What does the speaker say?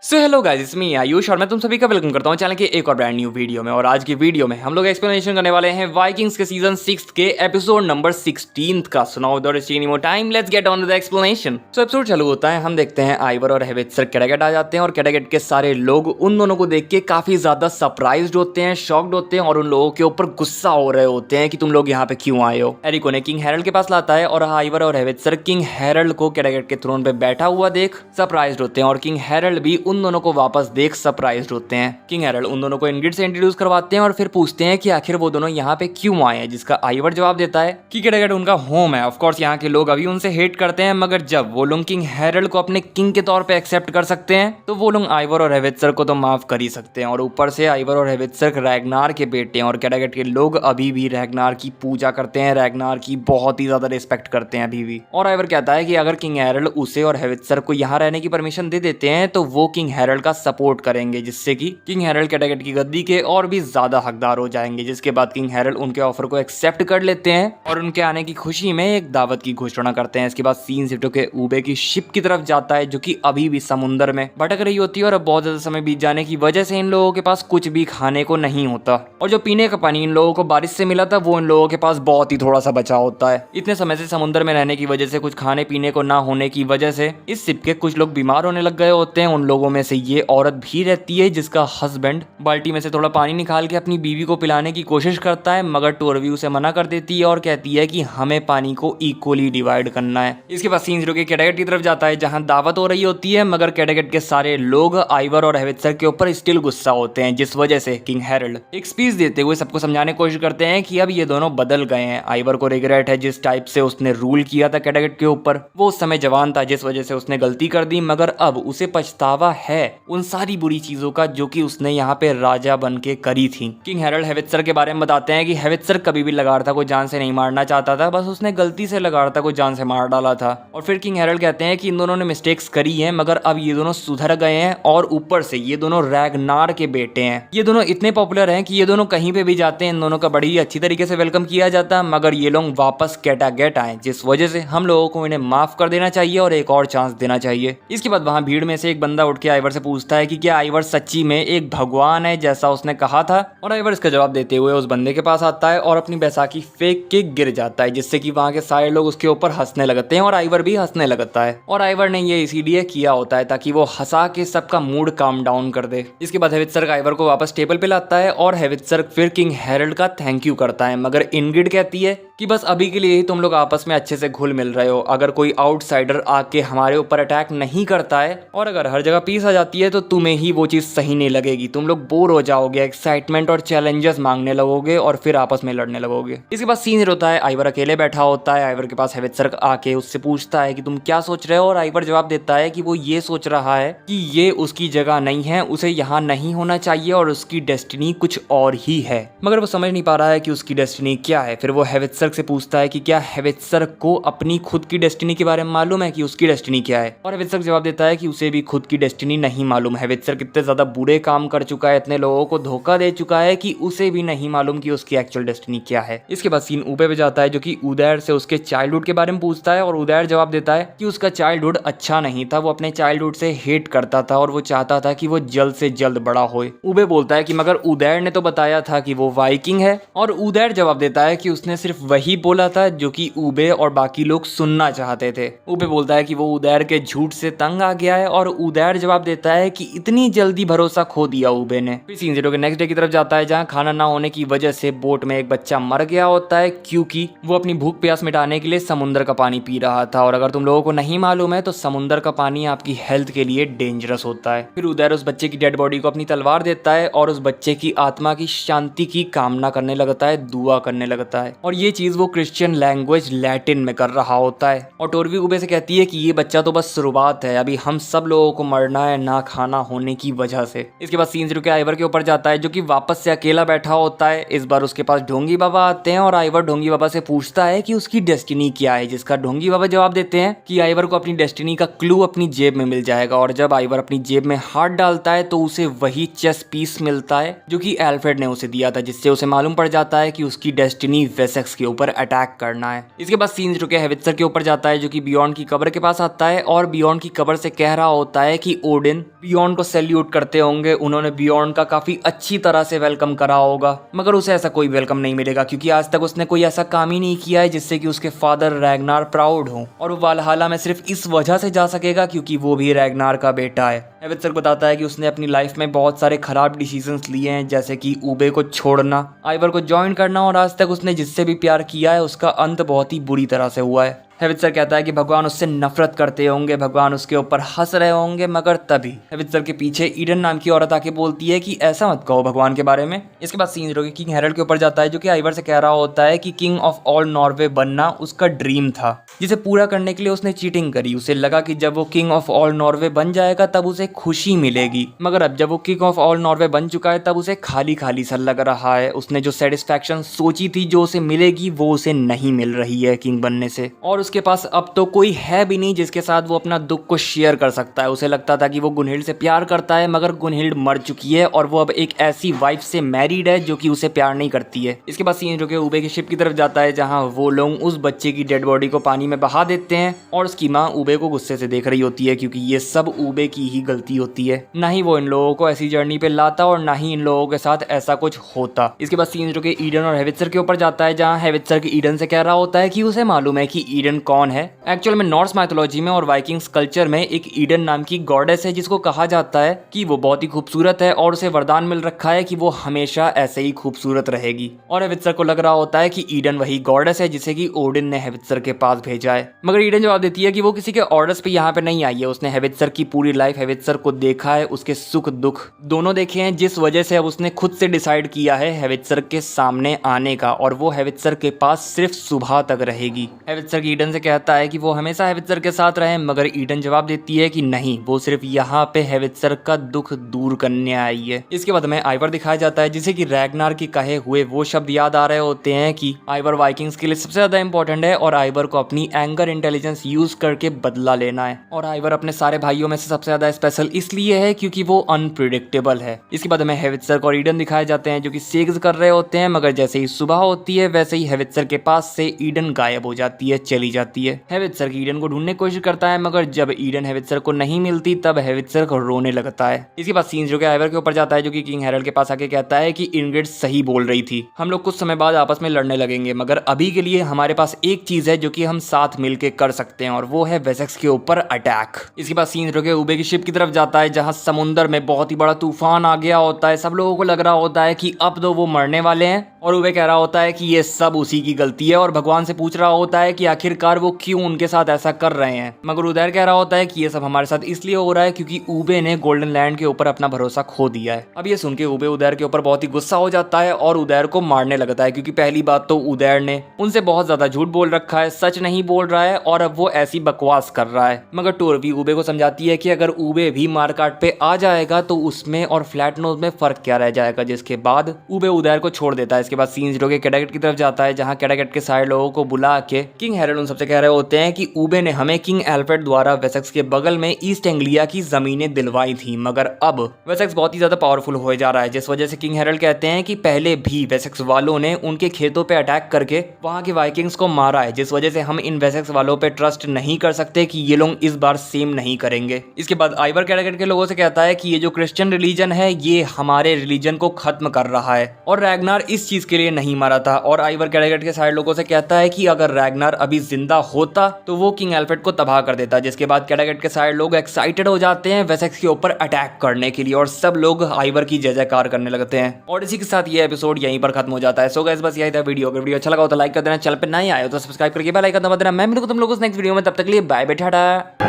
So hello guys, इसमें आयुष और मैं तुम सभी का वेलकम करता हूं चैनल के एक और ब्रांड न्यू वीडियो में। और आज की वीडियो में हम लोग एक्सप्लेनेशन करने वाले हैं वाइकिंग्स के सीजन 6 के एपिसोड नंबर 16 का। सुनाओ दो more time, let's get on with the explanation. So episode चालू होता है, हम देखते हैं आइवर और हेवित्सर कैडागेट आ जाते हैं और कैडागेट के सारे लोग उन दोनों को देख के काफी ज्यादा सरप्राइज्ड होते हैं, शॉक्ड होते हैं और उन लोगों के ऊपर गुस्सा हो रहे होते हैं कि तुम लोग यहाँ पे क्यों आए हो। एरिको ने किंग हेरल्ड के पास लाता है और आइवर और हेवित्सर किंग हेरल्ड को कैडागेट के थ्रोन पे बैठा हुआ देख सरप्राइज्ड होते हैं और किंग हेरल्ड भी उन दोनों को वापस देख सरप्राइज्ड होते हैं। किंग हेरल्ड उन दोनों को इंग्रिड से इंट्रोड्यूस करवाते हैं और फिर पूछते हैं कि आखिर वो दोनों यहाँ पे क्यों आए हैं, जिसका आइवर जवाब देता है कि कैडागेट उनका होम है। ऑफ कोर्स यहाँ के लोग अभी उनसे हेट करते हैं, मगर जब वो लोग किंग हेरल्ड को अपने किंग के तौर पे एक्सेप्ट कर सकते हैं तो वो लोग आइवर और हेवित्सर को तो माफ कर ही सकते हैं। और ऊपर से आइवर और हेवित्सर रैग्नार के बेटे हैं और कैडागेट के लोग अभी भी रैग्नार की पूजा करते हैं, रैग्नार की बहुत ही ज्यादा रिस्पेक्ट करते हैं अभी भी। और आइवर कहता है कि अगर किंग हेरल्ड उसे और हेवित्सर को यहाँ रहने की परमिशन दे देते हैं तो वो किंग हेरल्ड का सपोर्ट करेंगे, जिससे कि किंग हेरल्ड कैडागेट की गद्दी के और भी ज्यादा हकदार हो जाएंगे। जिसके बाद किंग हेरल्ड उनके ऑफर को एक्सेप्ट कर लेते हैं और उनके आने की खुशी में एक दावत की घोषणा करते हैं। इसके बाद सीन शिफ्ट होकर ऊबे की शिप की तरफ जाता है, जो कि अभी भी समुद्र में भटक रही होती है और अब बहुत ज्यादा समय बीत जाने की वजह से इन लोगों के पास कुछ भी खाने को नहीं होता और जो पीने का पानी इन लोगों को बारिश से मिला था वो इन लोगों के पास बहुत ही थोड़ा सा बचा होता है। इतने समय से समुद्र में रहने की वजह से, कुछ खाने पीने को ना होने की वजह से इस शिप के कुछ लोग बीमार होने लग गए होते हैं। उन लोगों में से ये औरत भी रहती है जिसका हस्बैंड बाल्टी में से थोड़ा पानी निकाल के अपनी बीवी को पिलाने की कोशिश करता है, मगर टोरवी उसे मना कर देती है और कहती है कि हमें पानी को इक्वली डिवाइड करना है। इसके बाद सीन के कैडागेट की तरफ जाता है जहां दावत हो रही होती है, मगर कैडागेट के सारे लोग आइवर और हेवित्सर के ऊपर स्टिल गुस्सा होते हैं, जिस वजह से किंग हेरल्ड एक स्पीच देते हुए सबको समझाने की कोशिश करते हैं कि अब ये दोनों बदल गए हैं। आइवर को रिग्रेट है जिस टाइप से उसने रूल किया था कैडागेट के ऊपर, वो उस समय जवान था जिस वजह से उसने गलती कर दी, मगर अब उसे पछतावा है उन सारी बुरी चीजों का जो कि उसने यहाँ पे राजा बन के करी थी। किंग हेरल्ड हेवित्सर के बारे में बताते हैं कि हेवित्सर कभी भी लगारथा को जान से नहीं मारना चाहता था, बस उसने गलती से लगारथा को जान से मार डाला था। और फिर किंग हेरल्ड कहते हैं कि इन दोनों ने मिस्टेक्स करी हैं, मगर अब ये दोनों सुधर गए हैं और ऊपर से ये दोनों रैग्नार के बेटे हैं। ये दोनों इतने पॉपुलर हैं कि ये दोनों कहीं पे भी जाते हैं इन दोनों का बड़ी अच्छी तरीके से वेलकम किया जाता है, मगर ये लोग वापस कैडागेट आए, जिस वजह से हम लोगों को इन्हें माफ कर देना चाहिए और एक और चांस देना चाहिए। इसके बाद वहां भीड़ में से एक बंदा उठ के आइवर से पूछता है कि क्या आइवर सच्ची में एक भगवान है जैसा उसने कहा था। और आइवर इसका जवाब देते हुए उस बंदे के पास आता है और अपनी बैसाखी फेंक के गिर जाता है, जिससे कि वहां के सारे लोग उसके ऊपर हंसने लगते हैं और आइवर भी हंसने लगता है। और आइवर ने ये इसीलिए किया होता है ताकि वो हंसा के सबका मूड काम डाउन कर दे। इसके बाद हेवित्सर आइवर को वापस टेबल पे लाता है और हेवित्सर फिर किंग हेरल्ड का थैंक यू करता है, मगर इंग्रिड कहती है कि बस अभी के लिए ही तुम लोग आपस में अच्छे से घुल मिल रहे हो। अगर कोई आउटसाइडर आके हमारे ऊपर अटैक नहीं करता है और अगर हर जगह पीस आ जाती है तो तुम्हें ही वो चीज सही नहीं लगेगी। तुम लोग बोर हो जाओगे, एक्साइटमेंट और चैलेंजेस मांगने लगोगे और फिर आपस में लड़ने लगोगे। इसके बाद सीन होता है, आइवर अकेले बैठा होता है। आइवर के पास हेवित्सर आके उससे पूछता है कि तुम क्या सोच रहे हो, और आइवर जवाब देता है कि वो ये सोच रहा है कि ये उसकी जगह नहीं है, उसे यहाँ नहीं होना चाहिए और उसकी डेस्टिनी कुछ और ही है, मगर वो समझ नहीं पा रहा है कि उसकी डेस्टिनी क्या है। फिर वो हेवित्सर से पूछता है कि क्या हेवित्सर को अपनी खुद की डेस्टिनी के बारे में मालूम है कि उसकी डेस्टिनी क्या है, और हेवित्सर जवाब देता है कि उसे भी खुद की डेस्टिनी नहीं मालूम। हेवित्सर कितने ज्यादा बुरे काम कर चुका है, इतने लोगों को धोखा दे चुका है कि उसे भी नहीं मालूम कि उसकी एक्चुअल डेस्टिनी क्या है। इसके बाद सीन ऊबे पे जाता है, जो कि उदैर से उसके चाइल्डहुड के बारे में पूछता है और उदैर जवाब देता है कि उसका चाइल्डहुड अच्छा नहीं था, वो अपने चाइल्डहुड से हेट करता था और वो चाहता था कि वो जल्द से जल्द बड़ा होए। ऊबे बोलता है कि मगर उदैर ने तो बताया था कि वो वाइकिंग है, और उदैर जवाब देता है कि उसने सिर्फ वही बोला था जो कि ऊबे और बाकी लोग सुनना चाहते थे। ऊबे बोलता है कि वो उदैर के झूठ से तंग आ गया है और उदैर जवाब देता है कि इतनी जल्दी भरोसा खो दिया ऊबे ने। फिर सीन 0 के नेक्स्ट डे की तरफ जाता है जहां खाना ना होने की वजह से बोट में एक बच्चा मर गया होता है, क्योंकि वो अपनी भूख प्यास मिटाने के लिए समुद्र का पानी पी रहा था। और अगर तुम लोगों को नहीं मालूम है तो समुद्र का पानी आपकी हेल्थ के लिए डेंजरस होता है। फिर उदैर उस बच्चे की डेड बॉडी को अपनी तलवार देता है और उस बच्चे की आत्मा की शांति की कामना करने लगता है, दुआ करने लगता है, और ये चीज वो क्रिश्चियन लैंग्वेज लैटिन में कर रहा होता है। और टोरवी ऊबे से कहती है कि ये बच्चा तो बस शुरुआत है, अभी हम सब लोगों को मरना है ना खाना होने की वजह से। इसके बाद सीन 0 के आइवर के ऊपर जाता है, जो कि वापस से अकेला बैठा होता है। इस बार उसके पास ढोंगी बाबा आते हैं और आइवर ढोंगी बाबा से पूछता है कि उसकी डेस्टिनी क्या है, जिसका ढोंगी बाबा जवाब देते हैं कि आइवर को अपनी डेस्टिनी का क्लू अपनी जेब में मिल जाएगा। और जब आइवर अपनी जेब में हाथ डालता है तो उसे वही चेस पीस मिलता है जो कि एल्फ्रेड ने उसे दिया था, जिससे उसे मालूम पड़ जाता है कि उसकी डेस्टिनी वेसेक्स के ऊपर अटैक करना है। इसके बाद सीन जो कि हेवित्सर के ऊपर जाता है, जो कि बियॉन्ड की कब्र के पास आता है और बियॉन्ड की कब्र से कह रहा होता है कि ओडिन बियॉन्ड को सैल्यूट करते होंगे, उन्होंने बियॉन्ड का काफी अच्छी तरह से वेलकम करा होगा, मगर उसे ऐसा कोई वेलकम नहीं मिलेगा क्योंकि आज तक उसने कोई ऐसा काम ही नहीं किया है जिससे कि उसके फादर रैग्नार प्राउड हो, और वो वालहल्ला में सिर्फ इस वजह से जा सकेगा क्योंकि वो भी रैग्नार का बेटा है। हेवित्सर बताता है कि उसने अपनी लाइफ में बहुत सारे खराब डिसीजंस लिए हैं, जैसे कि ऊबे को छोड़ना, आइवर को ज्वाइन करना, और आज तक उसने जिससे भी प्यार किया है उसका अंत बहुत ही बुरी तरह से हुआ है। हेवित्सर कहता है कि भगवान उससे नफरत करते होंगे, भगवान उसके ऊपर हंस रहे होंगे, मगर तभी हेवित्सर के पीछे ईडन नाम की औरत आके बोलती है कि ऐसा मत कहो भगवान के बारे में। इसके बाद सीन जो किंग हेरल्ड के ऊपर जाता है, जो कि आइवर से कह रहा होता है कि किंग ऑफ ऑल नॉर्वे बनना उसका ड्रीम था, जिसे पूरा करने के लिए उसने चीटिंग करी। उसे लगा कि जब वो किंग ऑफ ऑल नॉर्वे बन जाएगा तब उसे खुशी मिलेगी, मगर अब जब वो किंग ऑफ ऑल नॉर्वे बन चुका है तब उसे खाली खाली सा लग रहा है। उसने जो सेटिस्फैक्शन सोची थी जो उसे मिलेगी वो उसे नहीं मिल रही है किंग बनने से, और उसके पास अब तो कोई है भी नहीं जिसके साथ वो अपना दुख को शेयर कर सकता है। उसे लगता था कि वो गुनहिल्ड से प्यार करता है, मगर गुनहिल्ड मर चुकी है और वो अब एक ऐसी वाइफ से मैरिड है जो कि उसे प्यार नहीं करती है। इसके बाद सीन जो कि ऊबे की शिप की तरफ जाता है, जहां वो लोग उस बच्चे की डेड बॉडी को पानी में बहा देते हैं और उसकी माँ ऊबे को गुस्से से देख रही होती है क्योंकि ये सब ऊबे की ही गलती होती है। ना ही वो इन लोगों को ऐसी जर्नी पे लाता और ना ही इन लोगों के साथ ऐसा कुछ होता। इसके बाद सीन जो कि ईडन और हेवित्सर के ऊपर जाता है, जहाँ हेवित्सर की ईडन से कह रहा होता है कि उसे मालूम है कि ईडन कौन है। एक्चुअल में नॉर्स माइथोलॉजी में और वाइकिंग्स कल्चर में एक ईडन नाम की गॉडेस है जिसको कहा जाता है कि वो बहुत ही खूबसूरत है और उसे वरदान मिल रखा है कि वो हमेशा ऐसे ही खूबसूरत रहेगी। और हेवित्सर को लग रहा होता है कि ईडन वही गॉडेस है जिसे कि ओडिन ने हेवित्सर के पास भेजा है, मगर ईडन जवाब देती है कि वो किसी के ऑर्डर्स पे यहाँ पे नहीं आई है। उसने हेवित्सर की पूरी लाइफ हेवित्सर को देखा है, उसके सुख दुख दोनों देखे हैं, जिस वजह से अब उसने खुद से डिसाइड किया है हेवित्सर के सामने आने का, और वो हेवित्सर के पास सिर्फ सुबह तक रहेगी। हेवित्सर की ईडन से कहता है कि वो हमेशा हेवित्सर के साथ रहे, मगर ईडन जवाब देती है कि नहीं, वो सिर्फ यहाँ पे हेवित्सर का दुख दूर करने आई है। इसके बाद हमें आइवर दिखाया जाता है, जिसे कि रैग्नार के कहे हुए वो शब्द याद आ रहे होते हैं कि आइवर वाइकिंग्स के लिए सबसे ज्यादा इंपॉर्टेंट है और आइवर को अपनी एंगर इंटेलिजेंस यूज करके बदला लेना है। और आइवर अपने सारे भाइयों में से सबसे ज्यादा स्पेशल इसलिए है क्योंकि वो अनप्रिडिक्टेबल है। इसके बाद हमें हेवित्सर और ईडन दिखाए जाते हैं जो कि सेक्स कर रहे होते हैं, मगर जैसे ही सुबह होती है वैसे ही हेवित्सर के पास से ईडन गायब हो जाती है, चली जाती है। हेवित्सर की ईडन को ढूंढने की कोशिश करता है, मगर जब ईडन हेवित्सर को नहीं मिलती तब हेवित्सर को रोने लगता है। इसके बाद सीन जो कि आइवर के ऊपर जाता है, जो कि किंग हेरल्ड के पास आके कहता है कि इंग्रिड सही बोल रही थी, हम लोग कुछ समय बाद आपस में लड़ने लगेंगे, मगर अभी के लिए हमारे पास एक चीज है जो कि हम साथ मिलके कर सकते हैं और वो है वेसेक्स के ऊपर अटैक। इसके बाद सीन जो कि ऊबे की शिप की तरफ जाता है, जहां समुद्र में बहुत ही बड़ा तूफान आ गया होता है। सब लोगों को लग रहा होता है कि अब तो वो मरने वाले हैं, और ऊबे कह रहा होता है कि ये सब उसी की गलती है और भगवान से पूछ रहा होता है कि आखिरकार वो क्यों उनके साथ ऐसा कर रहे हैं। मगर उदैर कह रहा होता है कि ये सब हमारे साथ इसलिए हो रहा है क्योंकि ऊबे ने गोल्डन लैंड के ऊपर अपना भरोसा खो दिया है। अब ये सुन के ऊबे उदैर के ऊपर बहुत ही गुस्सा हो जाता है और उदैर को मारने लगता है, क्योंकि पहली बात तो उदैर ने उनसे बहुत ज्यादा झूठ बोल रखा है, सच नहीं बोल रहा है और अब वो ऐसी बकवास कर रहा है। मगर टोरवी ऊबे को समझाती है कि अगर ऊबे भी मारकाट पे आ जाएगा तो उसमें और फ्लैट नोज में फर्क क्या रह जाएगा, जिसके बाद ऊबे उदैर को छोड़ देता है। इसके बाद सीन जो कि कैडागेट की तरफ जाता है, जहां कैडागेट के सारे लोगों को बुला के किंग हेरल्ड उन सबसे कह रहे होते हैं कि ऊबे ने हमें किंग एल्फ्रेड द्वारा वेसेक्स के बगल में ईस्ट एंग्लिया की जमीनें दिलवाई थी, मगर अब वेसेक्स बहुत ही ज्यादा पावरफुल हो जा रहा है, जिस वजह से किंग हेरल्ड कहते हैं कि पहले भी वेसेक्स वालों ने उनके खेतों पे अटैक करके वहां के वाइकिंग्स को मारा है, जिस वजह से हम इन वेसेक्स वालों पे ट्रस्ट नहीं कर सकते कि ये लोग इस बार सेम नहीं करेंगे। इसके बाद आइवर कैडागेट के लोगों से कहता है कि ये जो क्रिश्चियन रिलीजन है ये हमारे रिलीजन को खत्म कर रहा है और रैग्नार इस चीज के लिए नहीं मारा था। और आइवर कैडागेट के सारे लोगों से कहता है कि अगर रैग्नार अभी जिंदा होता तो वो किंग एल्फ्रेड को तबाह कर देता, जिसके बाद कैडागेट के सारे लोग एक्साइटेड हो जाते हैं वेसेक्स के ऊपर अटैक करने के लिए और सब लोग आइवर की जय जयकार करने लगते हैं। और इसी के साथ ये एपिसोड यहीं पर खत्म हो जाता है। सो गाइस बस यही था वीडियो। अगर वीडियो अच्छा लगा हो तो लाइक कर देना, चैनल पे नए आए हो तो सब्सक्राइब करके बेल आइकन दबा देना। मैं मिलूंगा तुम लोगों से नेक्स्ट वीडियो में, तब तक के लिए बाय बाय टाटा।